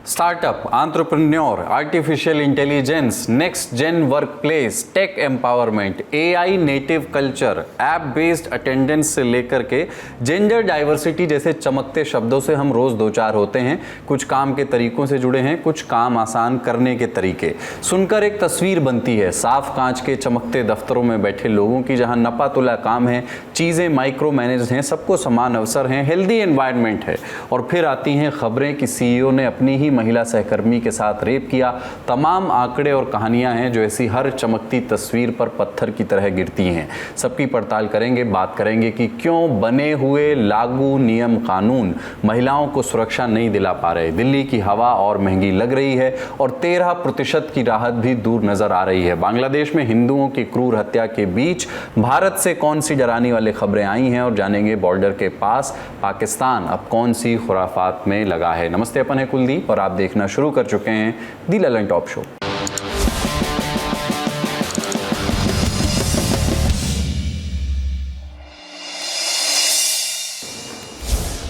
Startup, entrepreneur, artificial intelligence, next gen workplace, tech empowerment, AI native culture, app based attendance से लेकर के gender diversity जैसे चमकते शब्दों से हम रोज दो चार होते हैं। कुछ काम के तरीकों से जुड़े हैं, कुछ काम आसान करने के तरीके। सुनकर एक तस्वीर बनती है साफ कांच के चमकते दफ्तरों में बैठे लोगों की, जहां नपा तुला काम है, चीजें माइक्रो मैनेज हैं, सबको समान अवसर हैं, हेल्दी एनवायरनमेंट है। और फिर आती हैं खबरें कि सीईओ ने अपनी ही महिला सहकर्मी के साथ रेप किया। तमाम आंकड़े और कहानियां हैं जो ऐसी हर चमकती तस्वीर पर पत्थर की तरह गिरती हैं। सबकी पड़ताल करेंगे, बात करेंगे कि क्यों बने हुए लागू नियम कानून महिलाओं को सुरक्षा नहीं दिला पा रहे। दिल्ली की हवा और महंगी लग रही है और 13% की राहत भी दूर नजर आ रही है। बांग्लादेश में हिंदुओं की क्रूर हत्या के बीच भारत से कौन सी डराने वाली खबरें आई हैं, और जानेंगे बॉर्डर के पास पाकिस्तान अब कौन सी खुराफात में लगा है। नमस्ते, अपन है कुलदीप और आप देखना शुरू कर चुके हैं दी ललन टॉप शो।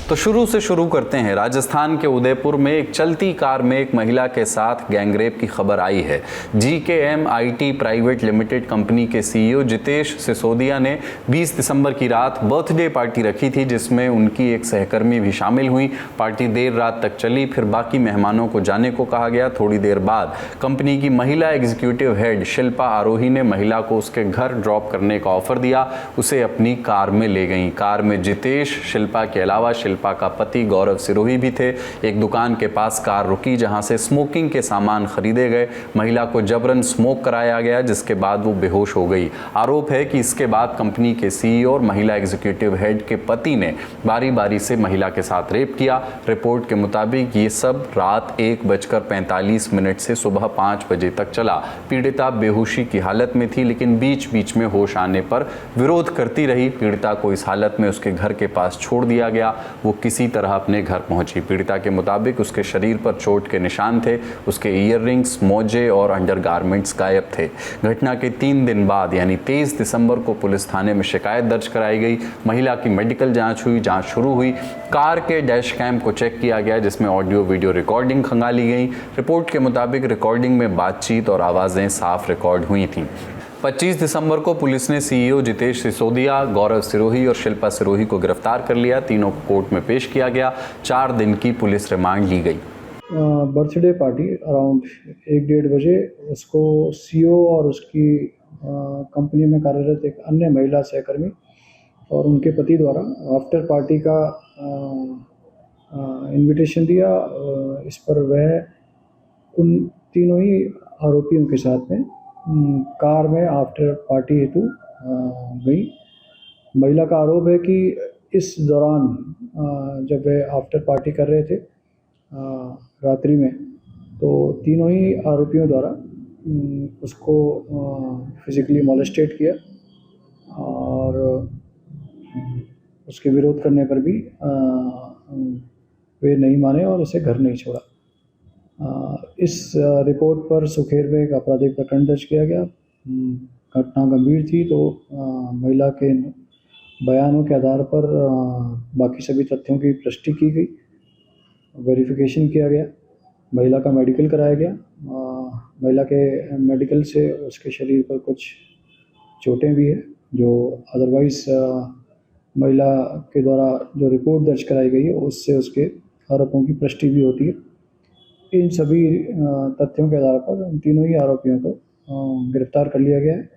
तो शुरू से शुरू करते हैं। राजस्थान के उदयपुर में एक चलती कार में एक महिला के साथ गैंगरेप की खबर आई है। जीकेएम आईटी प्राइवेट लिमिटेड कंपनी के सीईओ जितेश सिसोदिया ने 20 दिसंबर की रात बर्थडे पार्टी रखी थी, जिसमें उनकी एक सहकर्मी भी शामिल हुई। पार्टी देर रात तक चली, फिर बाकी मेहमानों को जाने को कहा गया। थोड़ी देर बाद कंपनी की महिला एग्जीक्यूटिव हेड शिल्पा आरोही ने महिला को उसके घर ड्रॉप करने का ऑफर दिया। उसे अपनी कार में ले गई। कार में जितेश, शिल्पा के अलावा शिल्पा का पति गौरव सिरोही भी थे। एक दुकान के पास कार रुकी जहां से स्मोकिंग के सामान खरीदे गए। महिला को जबरन स्मोक कराया गया, जिसके बाद वो बेहोश हो गई। आरोप है कि इसके बाद कंपनी के सीईओ और महिला एग्जीक्यूटिव हेड के पति ने बारी बारी से महिला के साथ रेप किया। रिपोर्ट के मुताबिक ये सब रात 1:45 से सुबह 5 बजे तक चला। पीड़िता बेहोशी की हालत में थी, लेकिन बीच बीच में होश आने पर विरोध करती रही। पीड़िता को इस हालत में उसके घर के पास छोड़ दिया गया। वो किसी तरह अपने घर पहुंची। पीड़िता के मुताबिक उसके शरीर पर चोट के निशान थे। उसके ईयररिंग्स, मोजे और अंडरगारमेंट्स गायब थे। घटना के 3 दिन बाद यानी 23 दिसंबर को पुलिस थाने में शिकायत दर्ज कराई गई। महिला की मेडिकल जांच हुई, जांच शुरू हुई। कार के डैश कैम को चेक किया गया, जिसमें ऑडियो वीडियो रिकॉर्डिंग खंगाली गई। रिपोर्ट के मुताबिक रिकॉर्डिंग में बातचीत और आवाज़ें साफ रिकॉर्ड हुई थीं। 25 दिसंबर को पुलिस ने सीईओ जितेश सिसोदिया, गौरव सिरोही और शिल्पा सिरोही को गिरफ्तार कर लिया। तीनों को कोर्ट में पेश किया गया। 4 दिन की पुलिस रिमांड ली गई। बर्थडे पार्टी अराउंड 1-1:30 बजे उसको सीईओ और उसकी कंपनी में कार्यरत एक अन्य महिला सहकर्मी और उनके पति द्वारा आफ्टर पार्टी का इनविटेशन दिया। इस पर वह उन तीनों ही आरोपियों के साथ में कार में आफ्टर पार्टी हेतु गई। महिला का आरोप है कि इस दौरान जब वह आफ्टर पार्टी कर रहे थे रात्रि में, तो तीनों ही आरोपियों द्वारा उसको फिजिकली मोलेस्टेट किया और उसके विरोध करने पर भी वे नहीं माने और उसे घर नहीं छोड़ा। इस रिपोर्ट पर सुखेर में एक आपराधिक प्रकरण दर्ज किया गया। घटना गंभीर थी, तो महिला के बयानों के आधार पर बाकी सभी तथ्यों की पुष्टि की गई, वेरिफिकेशन किया गया, महिला का मेडिकल कराया गया। महिला के मेडिकल से उसके शरीर पर कुछ चोटें भी हैं, जो अदरवाइज़ महिला के द्वारा जो रिपोर्ट दर्ज कराई गई है उससे उसके आरोपों की पुष्टि भी होती है। इन सभी तथ्यों के आधार पर इन तीनों ही आरोपियों को गिरफ्तार कर लिया गया है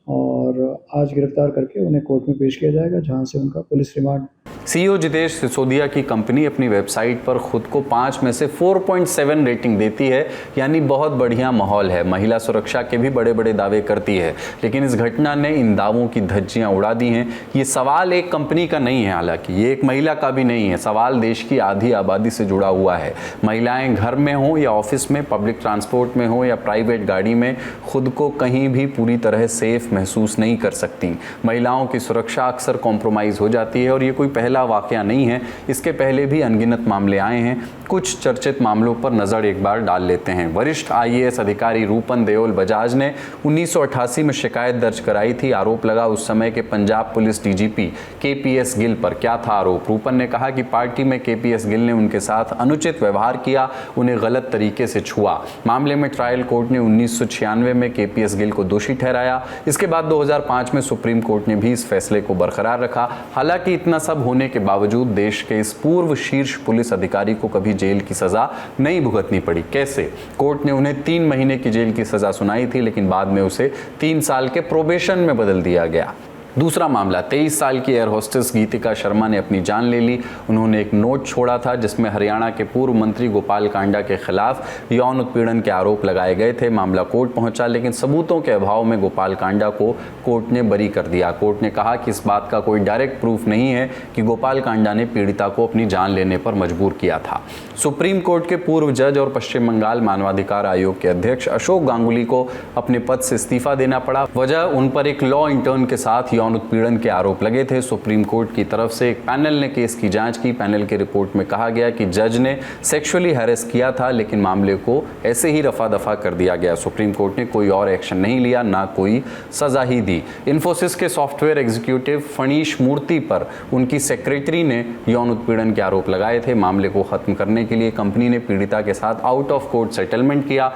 और आज गिरफ्तार करके उन्हें कोर्ट में पेश किया जाएगा, जहां से उनका police remand. CEO Jitesh Sisodia की कंपनी अपनी वेबसाइट पर खुद को 5 में से 4.7 रेटिंग देती है, यानी बहुत बढ़िया माहौल है। महिला सुरक्षा के भी बड़े बड़े दावे करती है, लेकिन इस घटना ने इन दावों की धज्जियां उड़ा दी हैं। ये सवाल एक कंपनी का नहीं है, हालांकि ये एक महिला का भी नहीं है। सवाल देश की आधी आबादी से जुड़ा हुआ है। महिलाएं घर में हो या ऑफिस में, पब्लिक ट्रांसपोर्ट में हो या प्राइवेट गाड़ी में, खुद को कहीं भी पूरी तरह सेफ महसूस नहीं कर सकती। महिलाओं की सुरक्षा अक्सर कॉम्प्रोमाइज़ हो जाती है और ये कोई पहला पहला वाकया नहीं है, इसके पहले भी अनगिनत मामले आए हैं। कुछ चर्चित मामलों पर नज़र एक बार डाल लेते हैं। वरिष्ठ IAS अधिकारी रूपन देओल बजाज ने 1988 में शिकायत दर्ज कराई थी। आरोप लगा उस समय के Punjab police DGP KPS Gill पर। क्या था आरोप? रूपन ने कहा कि पार्टी में KPS गिल ने उनके साथ अनुचित व्यवहार किया, उन्हें गलत तरीके से छुआ। मामले में ट्रायल कोर्ट ने 1996 में KPS गिल को दोषी ठहराया। इसके बाद 2005 में सुप्रीम कोर्ट ने भी इस फैसले को बरकरार रखा। हालांकि इतना सब होने के बावजूद देश के इस पूर्व शीर्ष पुलिस अधिकारी को कभी जेल की सजा नहीं भुगतनी पड़ी। कैसे? कोर्ट ने उन्हें 3 महीने की जेल की सजा सुनाई थी, लेकिन बाद में उसे 3 साल के प्रोबेशन में बदल दिया गया। दूसरा मामला, 23 साल की एयर होस्टेस गीतिका शर्मा ने अपनी जान ले ली। उन्होंने एक नोट छोड़ा था जिसमें हरियाणा के पूर्व मंत्री गोपाल कांडा के खिलाफ यौन उत्पीड़न के आरोप लगाए गए थे। मामला कोर्ट पहुंचा, लेकिन सबूतों के अभाव में गोपाल कांडा को कोर्ट ने बरी कर दिया। कोर्ट ने कहा कि इस बात का कोई डायरेक्ट प्रूफ नहीं है कि गोपाल कांडा ने पीड़िता को अपनी जान लेने पर मजबूर किया था। सुप्रीम कोर्ट के पूर्व जज और पश्चिम बंगाल मानवाधिकार आयोग के अध्यक्ष अशोक गांगुली को अपने पद से इस्तीफा देना पड़ा। वजह, उन पर एक लॉ इंटर्न के साथ यौन उत्पीड़न के आरोप लगे थे। सुप्रीम कोर्ट की तरफ से एक पैनल ने केस की जांच की। पैनल की रिपोर्ट में कहा गया कि जज ने सेक्सुअली हैरेस किया था, लेकिन मामले को ऐसे ही रफा दफा कर दिया गया। सुप्रीम कोर्ट ने कोई और एक्शन नहीं लिया, ना कोई सजा ही दी। इन्फोसिस के सॉफ्टवेयर एग्जीक्यूटिव फणीश मूर्ति पर उनकी सेक्रेटरी ने यौन उत्पीड़न के आरोप लगाए थे। मामले को खत्म करने के लिए कंपनी ने पीड़िता के साथ आउट ऑफ कोर्ट सेटलमेंट किया।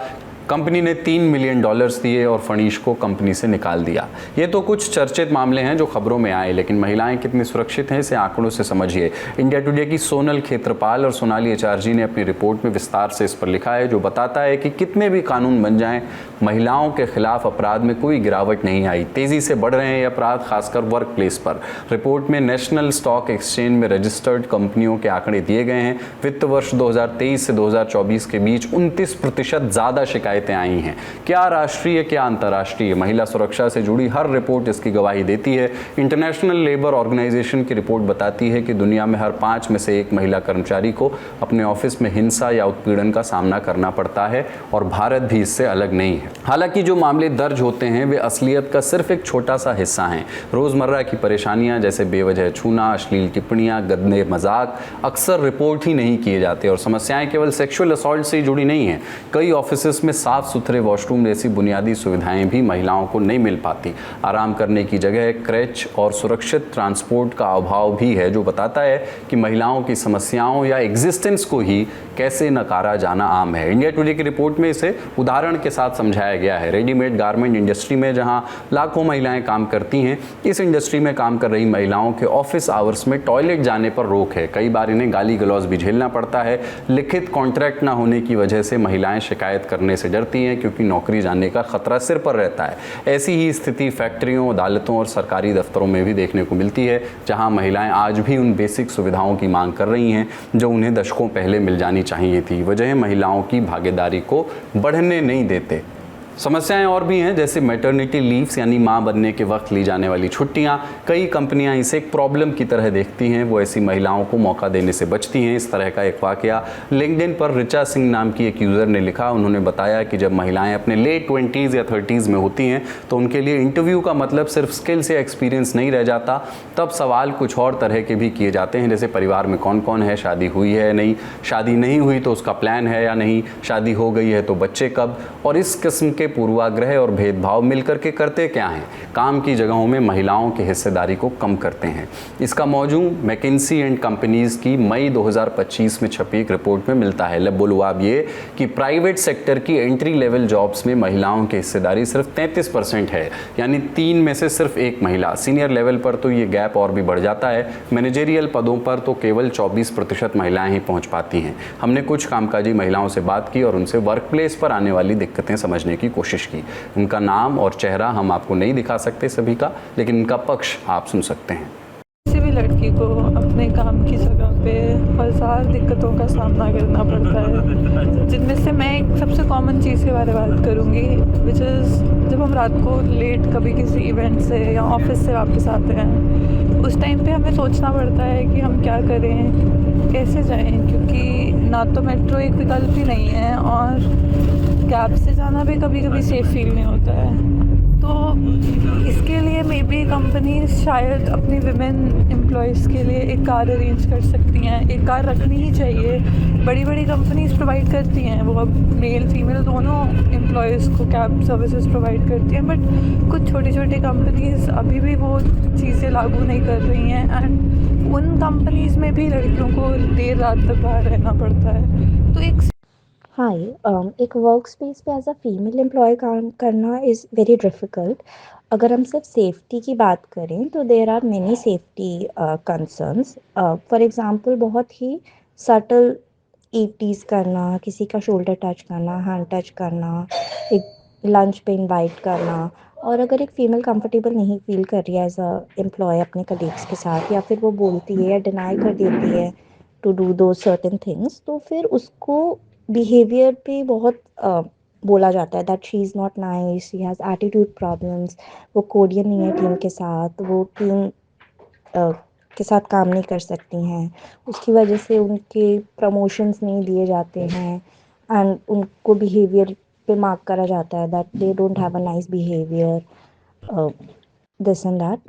कंपनी ने $3 मिलियन दिए और फणीश को कंपनी से निकाल दिया। ये तो कुछ चर्चित मामले हैं जो खबरों में आए, लेकिन महिलाएं कितनी सुरक्षित हैं इसे आंकड़ों से समझिए। इंडिया टुडे की सोनल खेत्रपाल और सोनाली HRG ने अपनी रिपोर्ट में विस्तार से इस पर लिखा है, जो बताता है कि कितने भी कानून बन जाएं, महिलाओं के खिलाफ अपराध में कोई गिरावट नहीं आई। तेजी से बढ़ रहे हैं ये अपराध, खासकर वर्क प्लेस पर। रिपोर्ट में नेशनल स्टॉक एक्सचेंज में रजिस्टर्ड कंपनियों के आंकड़े दिए गए हैं। वित्त वर्ष 2023 से 2024 के बीच 29% ज़्यादा शिकायतें आई हैं। क्या राष्ट्रीय क्या अंतर्राष्ट्रीय, महिला सुरक्षा से जुड़ी हर रिपोर्ट इसकी गवाही देती है। इंटरनेशनल लेबर ऑर्गेनाइजेशन की रिपोर्ट बताती है कि दुनिया में हर 5 में से 1 महिला कर्मचारी को अपने ऑफिस में हिंसा या उत्पीड़न का सामना करना पड़ता है, और भारत भी इससे अलग नहीं है। हालांकि जो मामले दर्ज होते हैं वे असलियत का सिर्फ एक छोटा सा हिस्सा हैं। रोजमर्रा की परेशानियां जैसे बेवजह छूना, अश्लील टिप्पणियां, गंदे मजाक अक्सर रिपोर्ट ही नहीं किए जाते। और समस्याएं केवल सेक्सुअल असॉल्ट से ही जुड़ी नहीं हैं। कई ऑफिस में साफ सुथरे वॉशरूम जैसी बुनियादी सुविधाएं भी महिलाओं को नहीं मिल पाती। आराम करने की जगह, क्रैच और सुरक्षित ट्रांसपोर्ट का अभाव भी है, जो बताता है कि महिलाओं की समस्याओं या एग्जिस्टेंस को ही कैसे नकारा जाना आम है। इंडिया टुडे की रिपोर्ट में इसे उदाहरण के साथ समझाया गया है। रेडीमेड गारमेंट इंडस्ट्री में जहां लाखों महिलाएं काम करती हैं, इस इंडस्ट्री में काम कर रही महिलाओं के ऑफिस आवर्स में टॉयलेट जाने पर रोक है। कई बार इन्हें गाली गलौज भी झेलना पड़ता है। लिखित कॉन्ट्रैक्ट ना होने की वजह से महिलाएं शिकायत करने से डरती हैं, क्योंकि नौकरी जाने का खतरा सिर पर रहता है। ऐसी ही स्थिति फैक्ट्रियों, अदालतों और सरकारी दफ्तरों में भी देखने को मिलती है, जहां महिलाएं आज भी उन बेसिक सुविधाओं की मांग कर रही हैं जो उन्हें दशकों पहले मिल जानी चाहिए थी। वजह महिलाओं की भागीदारी को बढ़ने नहीं देते। समस्याएं और भी हैं, जैसे मैटरनिटी लीव्स यानी मां बनने के वक्त ली जाने वाली छुट्टियां। कई कंपनियां इसे एक प्रॉब्लम की तरह देखती हैं, वो ऐसी महिलाओं को मौका देने से बचती हैं। इस तरह का एक वाकया लिंक्डइन पर रिचा सिंह नाम की एक यूज़र ने लिखा। उन्होंने बताया कि जब महिलाएं अपने लेट 20s या 30s में होती हैं तो उनके लिए इंटरव्यू का मतलब सिर्फ स्किल्स या एक्सपीरियंस नहीं रह जाता। तब सवाल कुछ और तरह के भी किए जाते हैं, जैसे परिवार में कौन कौन है, शादी हुई है या नहीं, शादी नहीं हुई तो उसका प्लान है या नहीं, शादी हो गई है तो बच्चे कब, और इस किस्म के पूर्वाग्रह और भेदभाव मिलकर के करते क्या हैं? काम की जगहों में महिलाओं की हिस्सेदारी को कम करते हैं। इसका मौजू मैकिन्सी एंड कंपनीज की मई 2025 में छपी एक रिपोर्ट में मिलता है। लबोलुआब ये कि प्राइवेट सेक्टर की एंट्री लेवल जॉब्स में महिलाओं की हिस्सेदारी सिर्फ 33% है, यानी 3 में से सिर्फ 1 महिला। सीनियर लेवल पर तो ये गैप और भी बढ़ जाता है। मैनेजरियल पदों पर तो केवल 24% महिलाएं ही पहुंच पाती हैं। हमने कुछ कामकाजी महिलाओं से बात की और उनसे वर्क प्लेस पर आने वाली दिक्कतें समझने की कोशिश की। उनका नाम और चेहरा हम आपको नहीं दिखा सकते सभी का, लेकिन उनका पक्ष आप सुन सकते हैं। किसी भी लड़की को अपने काम की जगह पे हजार दिक्कतों का सामना करना पड़ता है, जिनमें से मैं एक सबसे कॉमन चीज़ के बारे में बात करूँगी, विच इज़ जब हम रात को लेट कभी किसी इवेंट से या ऑफिस से वापस आते हैं, उस टाइम पे हमें सोचना पड़ता है कि हम क्या करें, कैसे जाएं, क्योंकि ना तो मेट्रो एक विकल्प ही नहीं है और कैब से जाना भी कभी कभी सेफ़ फील नहीं होता है। तो इसके लिए मे बी कंपनीज शायद अपनी विमेन एम्प्लॉयज़ के लिए एक कार अरेंज कर सकती हैं। एक कार रखनी ही चाहिए। बड़ी बड़ी कंपनीज प्रोवाइड करती हैं, वो अब मेल फीमेल दोनों एम्प्लॉयज़ को कैब सर्विसेज प्रोवाइड करती हैं, बट कुछ छोटी छोटी कंपनीज अभी भी वो चीज़ें लागू नहीं कर रही हैं। एंड उन कंपनीज में भी लड़कियों को देर रात तक बाहर रहना पड़ता है। तो एक हाय, एक वर्क स्पेस पे एज अ फीमेल एम्प्लॉय काम करना इज़ वेरी डिफ़िकल्ट। अगर हम सिर्फ सेफ्टी की बात करें तो there are many safety concerns. For example बहुत ही सटल ईटीज़ करना, किसी का शोल्डर टच करना, हैंड टच करना, एक लंच पे इनवाइट करना, और अगर एक फ़ीमेल कंफर्टेबल नहीं फ़ील कर रही है एज अ एम्प्लॉय अपने कलीग्स के साथ, या फिर वो बोलती है या डिनाई कर देती है टू डू दो सर्टेन थिंग्स, तो फिर उसको बिहेवियर पे बहुत बोला जाता है that she is not nice, she has attitude problems, वो कोरियन नहीं है टीम के साथ, वो टीम के साथ काम नहीं कर सकती हैं, उसकी वजह से उनके प्रमोशंस नहीं दिए जाते हैं, एंड उनको बिहेवियर पे मार्क करा जाता है that they don't have a nice behaviour, this and that.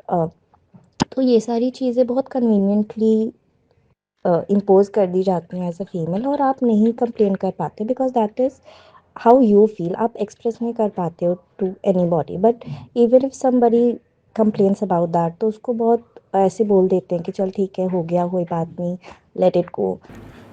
तो ये सारी चीज़ें बहुत कन्वीनियंटली इम्पोज कर दी जाती हैं एज अ फीमेल, और आप नहीं कंप्लेन कर पाते because that is how you feel. आप एक्सप्रेस नहीं कर पाते हो to anybody, but even if somebody complains about that तो उसको बहुत ऐसे बोल देते हैं कि चल ठीक है, हो गया, कोई बात नहीं, लेट इट गो।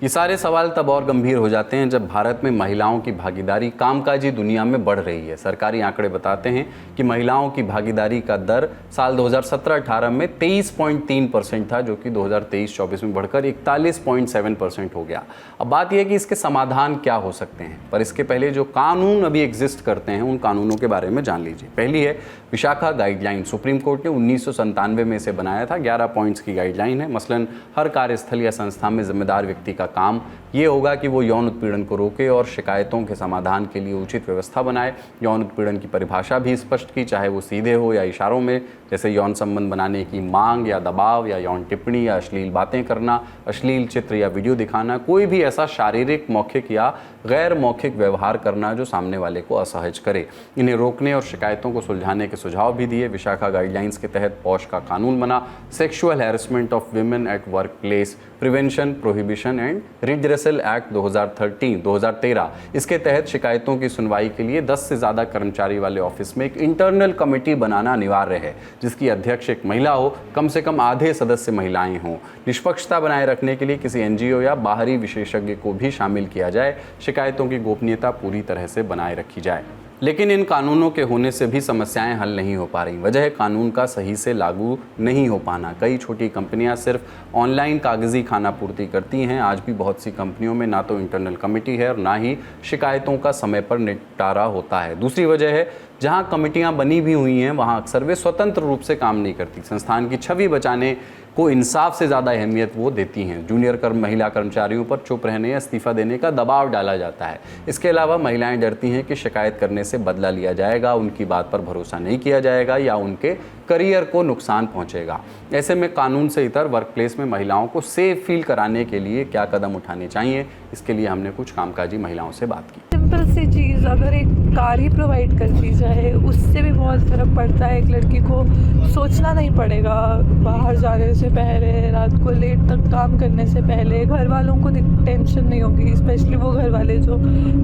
ये सारे सवाल तब और गंभीर हो जाते हैं जब भारत में महिलाओं की भागीदारी कामकाजी दुनिया में बढ़ रही है। सरकारी आंकड़े बताते हैं कि महिलाओं की भागीदारी का दर साल 2017-18 में 23.3% था, जो कि 2023-24 में बढ़कर 41.7% हो गया। अब बात यह है कि इसके समाधान क्या हो सकते हैं, पर इसके पहले जो कानून अभी एग्जिस्ट करते हैं उन कानूनों के बारे में जान लीजिए। पहली है विशाखा गाइडलाइन। सुप्रीम कोर्ट ने 1997 में इसे बनाया था। 11 पॉइंट्स की गाइडलाइन है। मसलन हर कार्यस्थल या संस्था में जिम्मेदार व्यक्ति का काम ये होगा कि वो यौन उत्पीड़न को रोके और शिकायतों के समाधान के लिए उचित व्यवस्था बनाए। यौन उत्पीड़न की परिभाषा भी स्पष्ट की, चाहे वो सीधे हो या इशारों में, जैसे यौन संबंध बनाने की मांग या दबाव, या यौन टिप्पणी या अश्लील बातें करना, अश्लील चित्र या वीडियो दिखाना, कोई भी ऐसा शारीरिक, मौखिक या गैर मौखिक व्यवहार करना जो सामने वाले को असहज करे। इन्हें रोकने और शिकायतों को सुलझाने के सुझाव भी दिए। विशाखा गाइडलाइंस के तहत पॉश का कानून बना, sexual harassment of women at work place prevention, prohibition and redressal act 2013। इसके तहत शिकायतों की सुनवाई के लिए 10 से ज़्यादा कर्मचारी वाले ऑफिस में एक इंटरनल कमेटी बनाना अनिवार्य है, जिसकी अध्यक्ष एक महिला हो, कम से कम आधे सदस्य महिलाएं हों। निष्पक्षता बनाए रखने के लिए किसी एनजीओ या बाहरी विशेषज्ञ को भी शामिल किया जाए। शिकायतों की गोपनीयता पूरी तरह से बनाए रखी जाए। लेकिन इन कानूनों के होने से भी समस्याएं हल नहीं हो पा रही। वजह है कानून का सही से लागू नहीं हो पाना। कई छोटी कंपनियां सिर्फ ऑनलाइन कागजी खानापूर्ति करती हैं। आज भी बहुत सी कंपनियों में ना तो इंटरनल कमेटी है और ना ही शिकायतों का समय पर निपटारा होता है। दूसरी वजह है जहां कमेटियां बनी भी हुई हैं वहां अक्सर वे स्वतंत्र रूप से काम नहीं करती। संस्थान की छवि बचाने को इंसाफ से ज़्यादा अहमियत वो देती हैं। जूनियर महिला कर्मचारियों पर चुप रहने या इस्तीफा देने का दबाव डाला जाता है। इसके अलावा महिलाएं डरती हैं कि शिकायत करने से बदला लिया जाएगा, उनकी बात पर भरोसा नहीं किया जाएगा या उनके करियर को नुकसान पहुंचेगा। ऐसे में कानून से इतर वर्क प्लेस में महिलाओं को सेफ फील कराने के लिए क्या कदम उठाने चाहिए, इसके लिए हमने कुछ कामकाजी महिलाओं से बात की। सिंपल सी चीज़, अगर एक कार ही प्रोवाइड कर दी जाए उससे भी बहुत फ़र्क पड़ता है। एक लड़की को सोचना नहीं पड़ेगा बाहर जाने से पहले, रात को लेट तक काम करने से पहले। घर वालों को टेंशन नहीं होगी, स्पेशली वो घर वाले जो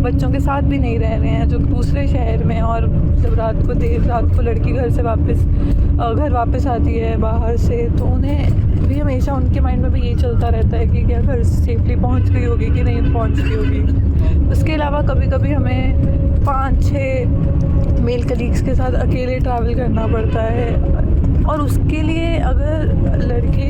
बच्चों के साथ भी नहीं रह रहे हैं, जो दूसरे शहर में, और जब देर रात को लड़की घर वापस आती है बाहर से, तो उन्हें भी हमेशा उनके माइंड में भी यही चलता रहता है कि क्या घर सेफली पहुंच गई होगी कि नहीं पहुंच गई होगी। उसके अलावा कभी कभी हमें 5-6 मेल कलीग्स के साथ अकेले ट्रैवल करना पड़ता है, और उसके लिए अगर लड़के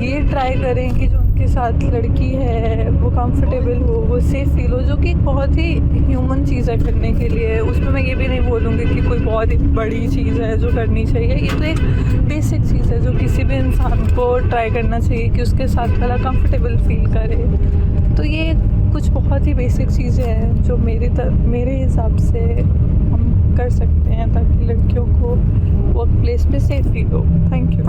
ये ट्राई करें कि जो उनके साथ लड़की है वो कंफर्टेबल हो, वो सेफ फील हो, जो कि बहुत ही ह्यूमन चीज़ है करने के लिए। उसमें मैं ये भी नहीं बोलूँगी कि कोई बहुत ही बड़ी चीज़ है जो करनी चाहिए। ये तो एक बेसिक चीज़ है जो किसी भी इंसान को ट्राई करना चाहिए कि उसके साथ वाला कंफर्टेबल फील करे। तो ये कुछ बहुत ही बेसिक चीज़ें हैं जो मेरे हिसाब से हम कर सकते हैं ताकि लड़कियों को वर्क प्लेस पे सेफ फील हो। Thank you.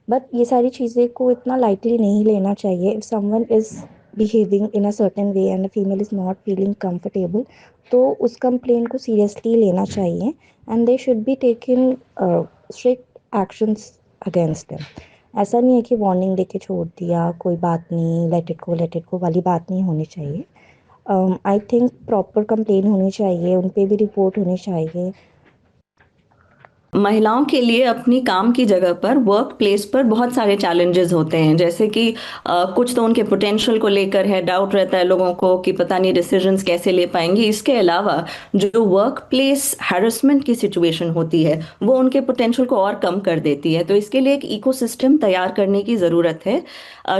बट ये सारी चीज़ें को इतना लाइटली नहीं लेना चाहिए। If someone is behaving in a certain way and a female is not feeling comfortable, तो उस कंप्लेन को सीरियसली लेना चाहिए and they should be taken strict actions against them. ऐसा नहीं है कि वार्निंग देके छोड़ दिया, कोई बात नहीं, लेट इट गो वाली बात नहीं होनी चाहिए. आई थिंक प्रॉपर कंप्लेन होनी चाहिए, उन पे भी रिपोर्ट होनी चाहिए. महिलाओं के लिए अपनी काम की जगह पर, वर्क प्लेस पर बहुत सारे चैलेंजेस होते हैं, जैसे कि कुछ तो उनके पोटेंशियल को लेकर है, डाउट रहता है लोगों को कि पता नहीं डिसीजंस कैसे ले पाएंगे. इसके अलावा जो वर्क प्लेस हैरेसमेंट की सिचुएशन होती है वो उनके पोटेंशियल को और कम कर देती है. तो इसके लिए एक इकोसिस्टम तैयार करने की ज़रूरत है,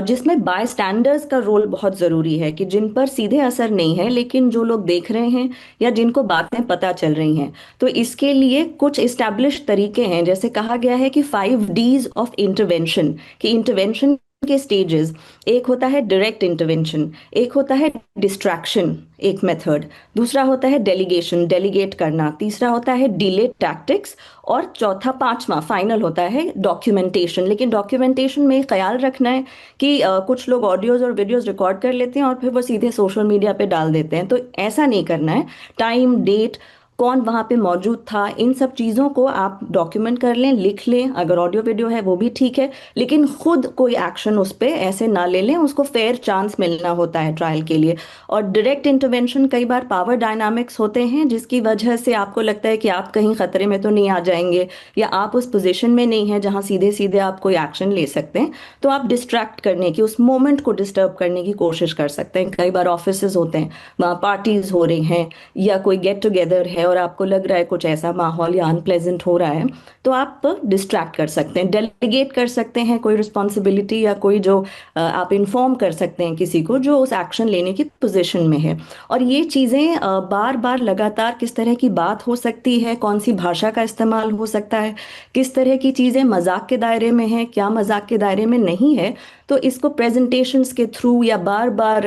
जिसमें बाय स्टैंडर्ड्स का रोल बहुत ज़रूरी है, कि जिन पर सीधे असर नहीं है लेकिन जो लोग देख रहे हैं या जिनको बातें पता चल रही हैं. तो इसके लिए कुछ इस्टेब्लिश तरीके हैं, जैसे कहा गया है कि 5 Ds ऑफ इंटरवेंशन, कि इंटरवेंशन के स्टेजेस, एक होता है डायरेक्ट इंटरवेंशन, एक होता है डिस्ट्रैक्शन, एक मेथड, दूसरा होता है डेलीगेशन, डेलीगेट करना, तीसरा होता है डिले टैक्टिक्स, और चौथा, पांचवा फाइनल होता है डॉक्यूमेंटेशन. लेकिन डॉक्यूमेंटेशन में ख्याल रखना है कि कुछ लोग ऑडियोज और वीडियोज रिकॉर्ड कर लेते हैं और फिर वो सीधे सोशल मीडिया पे डाल देते हैं. तो ऐसा नहीं करना है. टाइम, डेट, कौन वहाँ पे मौजूद था, इन सब चीज़ों को आप डॉक्यूमेंट कर लें, लिख लें. अगर ऑडियो वीडियो है वो भी ठीक है, लेकिन खुद कोई एक्शन उस पर ऐसे ना ले लें. उसको फेयर चांस मिलना होता है ट्रायल के लिए. और डायरेक्ट इंटरवेंशन कई बार पावर डायनामिक्स होते हैं जिसकी वजह से आपको लगता है कि आप कहीं खतरे में तो नहीं आ जाएंगे, या आप उस पोजीशन में नहीं है जहाँ सीधे सीधे आप कोई एक्शन ले सकते हैं. तो आप डिस्ट्रैक्ट करने की, उस मोमेंट को डिस्टर्ब करने की कोशिश कर सकते हैं. कई बार ऑफिसेज होते हैं, वहाँ पार्टीज हो रही हैं या कोई गेट टुगेदर है और आपको लग रहा है कुछ ऐसा माहौल या अनप्लेजेंट हो रहा है, तो आप डिस्ट्रैक्ट कर सकते हैं, डेलीगेट कर सकते हैं कोई रिस्पॉन्सिबिलिटी, या कोई जो आप इन्फॉर्म कर सकते हैं किसी को जो उस एक्शन लेने की पोजीशन में है. और ये चीज़ें बार बार लगातार, किस तरह की बात हो सकती है, कौन सी भाषा का इस्तेमाल हो सकता है, किस तरह की चीज़ें मजाक के दायरे में है, क्या मजाक के दायरे में नहीं है, तो इसको प्रेजेंटेशंस के थ्रू या बार बार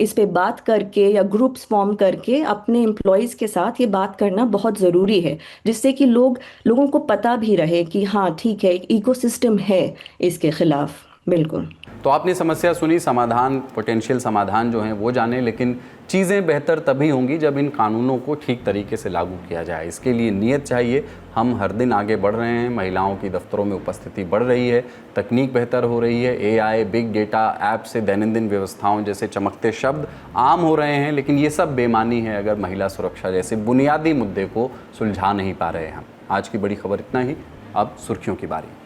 इस पे बात करके या ग्रुप्स फॉर्म करके अपने एम्प्लॉयज़ के साथ ये बात करना बहुत ज़रूरी है, जिससे कि लोगों को पता भी रहे कि हाँ ठीक है, एक इकोसिस्टम है इसके खिलाफ. बिल्कुल. तो आपने समस्या सुनी, समाधान, पोटेंशियल समाधान जो हैं वो जाने, लेकिन चीज़ें बेहतर तभी होंगी जब इन कानूनों को ठीक तरीके से लागू किया जाए. इसके लिए नीयत चाहिए. हम हर दिन आगे बढ़ रहे हैं, महिलाओं की दफ्तरों में उपस्थिति बढ़ रही है, तकनीक बेहतर हो रही है, AI, बिग डेटा, ऐप से दैनंदिन व्यवस्थाओं जैसे चमकते शब्द आम हो रहे हैं, लेकिन ये सब बेमानी है अगर महिला सुरक्षा जैसे बुनियादी मुद्दे को सुलझा नहीं पा रहे हैं हम. आज की बड़ी खबर इतना ही. अब सुर्खियों की बारी.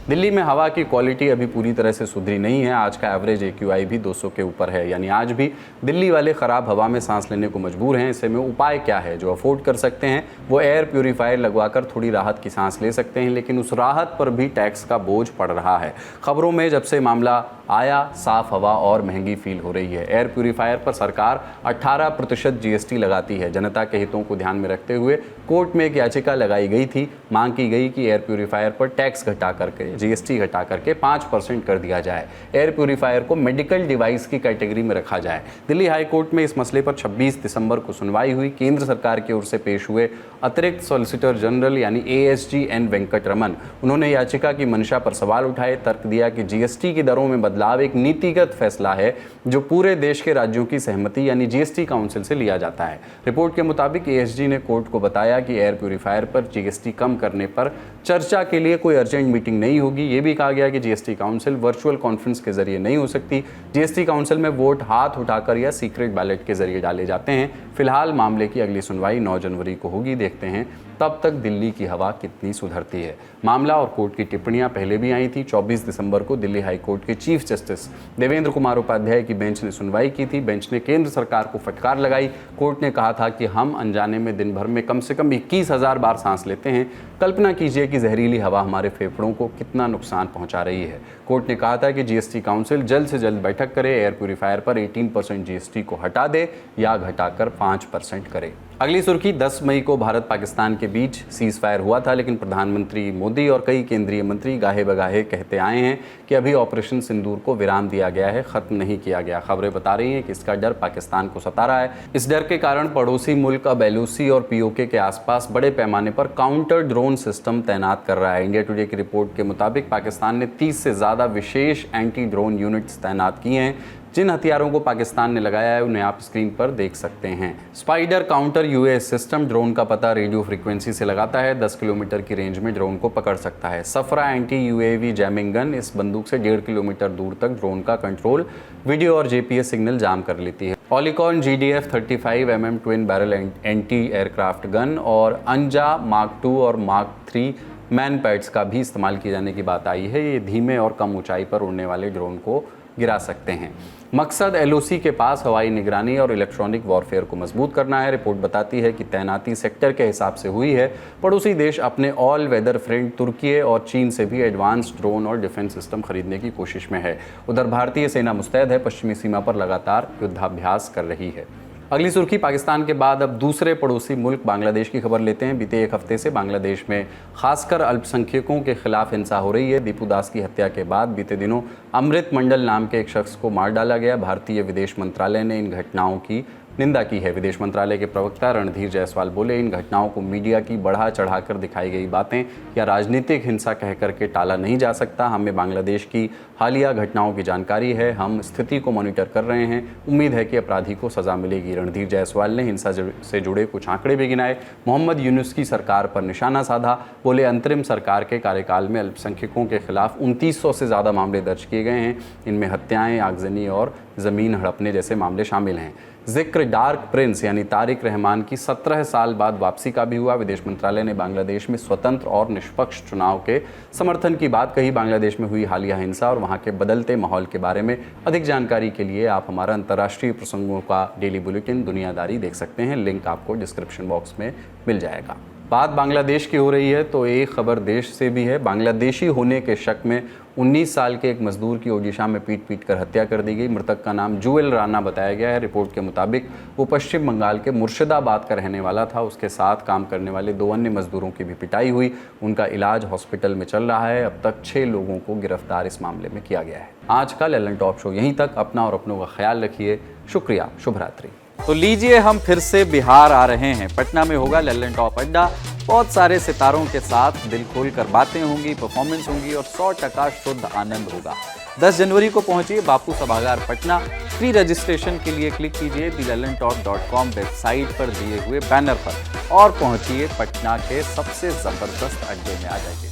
दिल्ली में हवा की क्वालिटी अभी पूरी तरह से सुधरी नहीं है. आज का एवरेज AQI भी 200 के ऊपर है, यानी आज भी दिल्ली वाले ख़राब हवा में सांस लेने को मजबूर हैं. ऐसे में उपाय क्या है? जो अफोर्ड कर सकते हैं वो एयर प्यूरीफायर लगवाकर थोड़ी राहत की सांस ले सकते हैं, लेकिन उस राहत पर भी टैक्स का बोझ पड़ रहा है. खबरों में जब से मामला आया, साफ़ हवा और महंगी फील हो रही है. एयर प्यूरीफायर पर सरकार 18% GST लगाती है. जनता के हितों को ध्यान में रखते हुए कोर्ट में एक याचिका लगाई गई थी. मांग की गई कि एयर प्यूरीफायर पर टैक्स घटा करके, GST घटा करके 5% कर दिया जाए. एयर प्यूरीफायर को मेडिकल डिवाइस की कैटेगरी में रखा जाए. दिल्ली हाई कोर्ट में इस मसले पर 26 दिसंबर को सुनवाई हुई. केंद्र सरकार की ओर से पेश हुए अतिरिक्त सॉलिसिटर जनरल यानी ASG N वेंकटरमन, उन्होंने याचिका की मंशा पर सवाल उठाए. तर्क दिया कि GST की दरों में बदलाव एक नीतिगत फैसला है जो पूरे देश के राज्यों की सहमति यानी GST काउंसिल से लिया जाता है. रिपोर्ट के मुताबिक ASG ने कोर्ट को बताया कि एयर प्यूरीफायर पर GST कम करने पर चर्चा के लिए कोई अर्जेंट मीटिंग नहीं होगी. ये भी कहा गया कि GST काउंसिल वर्चुअल कॉन्फ्रेंस के जरिए नहीं हो सकती. GST काउंसिल में वोट हाथ उठाकर या सीक्रेट बैलेट के जरिए डाले जाते हैं. फिलहाल मामले की अगली सुनवाई 9 जनवरी को होगी. देखते हैं तब तक दिल्ली की हवा कितनी सुधरती है. मामला और कोर्ट की टिप्पणियां पहले भी आई थी. 24 दिसंबर को दिल्ली हाई कोर्ट के चीफ जस्टिस देवेंद्र कुमार उपाध्याय की बेंच ने सुनवाई की थी. बेंच ने केंद्र सरकार को फटकार लगाई. कोर्ट ने कहा था कि हम अनजाने में दिन भर में कम से कम 21,000 बार सांस लेते हैं. कल्पना कीजिए कि जहरीली हवा हमारे फेफड़ों को कितना नुकसान पहुंचा रही है. कोर्ट ने कहा था कि GST काउंसिल जल्द से जल्द बैठक करे, एयर प्यूरीफायर पर 18% GST को हटा दे या घटाकर 5% करे. अगली सुर्खी, 10 मई को भारत पाकिस्तान के बीच सीज फायर हुआ था, लेकिन प्रधानमंत्री मोदी और कई केंद्रीय मंत्री गाहे बगाहे कहते आए हैं कि अभी ऑपरेशन सिंदूर को विराम दिया गया है, खत्म नहीं किया गया। खबरें बता रही हैं कि इसका डर पाकिस्तान को सता रहा है। इस डर के कारण पड़ोसी मुल्क अब LOC और POK के आसपास बड़े पैमाने पर काउंटर ड्रोन सिस्टम तैनात कर रहा है। इंडिया टुडे की रिपोर्ट के मुताबिक पाकिस्तान ने 30 से ज़्यादा विशेष एंटी ड्रोन यूनिट्स तैनात किए हैं। जिन हथियारों को पाकिस्तान ने लगाया है उन्हें आप स्क्रीन पर देख सकते हैं। Spider counter UAS system drone का पता रेडियो फ्रीक्वेंसी से लगाता है, 10 किलोमीटर की रेंज में ड्रोन को पकड़ सकता है। सफरा एंटी UAV जैमिंग गन इस बंदूक से 1.5 किलोमीटर दूर तक ड्रोन का कंट्रोल, वीडियो और GPS सिग्नल जाम कर लेती है। Polygon GDF 35mm twin barrel anti aircraft gun और अंजा मार्क 2 और मार्क 3 मैन पैड्स का भी इस्तेमाल किए जाने की बात आई है। ये धीमे और कम ऊंचाई पर उड़ने वाले ड्रोन को गिरा सकते हैं। मकसद LOC के पास हवाई निगरानी और इलेक्ट्रॉनिक वॉरफेयर को मजबूत करना है। रिपोर्ट बताती है कि तैनाती सेक्टर के हिसाब से हुई है। पड़ोसी देश अपने ऑल वेदर फ्रेंड तुर्की और चीन से भी एडवांस ड्रोन और डिफेंस सिस्टम खरीदने की कोशिश में है। उधर भारतीय सेना मुस्तैद है, पश्चिमी सीमा पर लगातार युद्धाभ्यास कर रही है। अगली सुर्खी, पाकिस्तान के बाद अब दूसरे पड़ोसी मुल्क बांग्लादेश की खबर लेते हैं। बीते एक हफ्ते से बांग्लादेश में खासकर अल्पसंख्यकों के खिलाफ हिंसा हो रही है। दीपू दास की हत्या के बाद बीते दिनों अमृत मंडल नाम के एक शख्स को मार डाला गया। भारतीय विदेश मंत्रालय ने इन घटनाओं की निंदा की है। विदेश मंत्रालय के प्रवक्ता रणधीर जायसवाल बोले, इन घटनाओं को मीडिया की बढ़ा चढ़ाकर दिखाई गई बातें या राजनीतिक हिंसा कह करके टाला नहीं जा सकता। हमें बांग्लादेश की हालिया घटनाओं की जानकारी है, हम स्थिति को मॉनिटर कर रहे हैं, उम्मीद है कि अपराधी को सज़ा मिलेगी। रणधीर जायसवाल ने हिंसा से जुड़े कुछ आंकड़े भी गिनाए। मोहम्मद यूनुस की सरकार पर निशाना साधा। बोले, अंतरिम सरकार के कार्यकाल में अल्पसंख्यकों के खिलाफ 2900 से ज़्यादा मामले दर्ज किए गए हैं। इनमें हत्याएं, आगजनी और ज़मीन हड़पने जैसे मामले शामिल हैं। जिक्र डार्क प्रिंस यानी तारिक रहमान की 17 साल बाद वापसी का भी हुआ। विदेश मंत्रालय ने बांग्लादेश में स्वतंत्र और निष्पक्ष चुनाव के समर्थन की बात कही। बांग्लादेश में हुई हालिया हिंसा और वहां के बदलते माहौल के बारे में अधिक जानकारी के लिए आप हमारा अंतर्राष्ट्रीय प्रसंगों का डेली बुलेटिन दुनियादारी देख सकते हैं। लिंक आपको डिस्क्रिप्शन बॉक्स में मिल जाएगा। बात बांग्लादेश की हो रही है तो एक खबर देश से भी है। बांग्लादेशी होने के शक में 19 साल के एक मजदूर की ओडिशा में पीट कर हत्या कर दी गई। मृतक का नाम जुएल राणा बताया गया है। रिपोर्ट के मुताबिक वो पश्चिम बंगाल के मुर्शिदाबाद का रहने वाला था। उसके साथ काम करने वाले 2 अन्य मजदूरों की भी पिटाई हुई। उनका इलाज हॉस्पिटल में चल रहा है। अब तक 6 लोगों को गिरफ्तार इस मामले में किया गया है। आज का लल्लन टॉप शो यहीं तक। अपना और अपनों का ख्याल रखिए। शुक्रिया, शुभ रात्रि। तो लीजिए, हम फिर से बिहार आ रहे हैं। पटना में होगा लल्लन टॉप अड्डा। बहुत सारे सितारों के साथ दिल खोल कर बातें होंगी, परफॉर्मेंस होंगी और 100% शुद्ध आनंद होगा। 10 जनवरी को पहुंचिए बापू सभागार पटना। फ्री रजिस्ट्रेशन के लिए क्लिक कीजिए thelallantalk.com वेबसाइट पर दिए हुए बैनर पर और पहुंचिए पटना के सबसे जबरदस्त अड्डे में। आ जाइए।